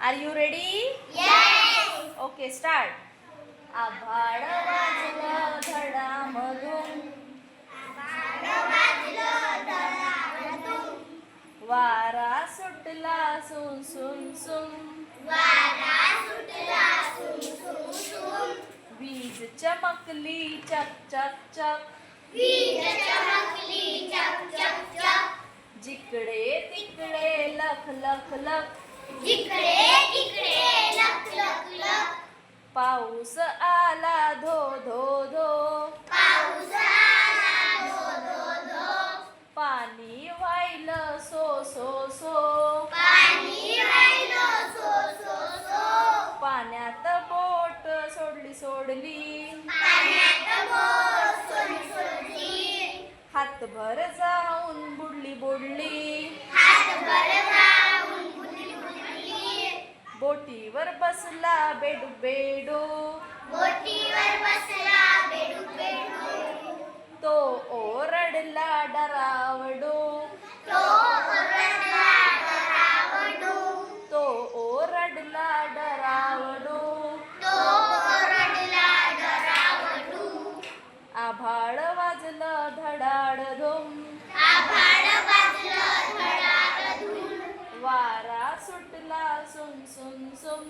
R you ready? Okay start. आभाळ वाजलं धडामधून, वारा सुटला सुन सुन सुन, वीज चमकली चक चक चक, जिकडे तिकडे लख लख लख, पाऊस आला धो धो धो, पाणी वाहिलं सो सो सो, पाण्यात बोट सोडली सोडली, हातभर जाऊन बुडली बुडली, बोटीवर बसला बेडू बेडू, तो ओरडला डरावडू, तो ओरडला डरावडू, आभाळ वाजलं धडाडधूम, वारा सुटला सुम सुम सुम,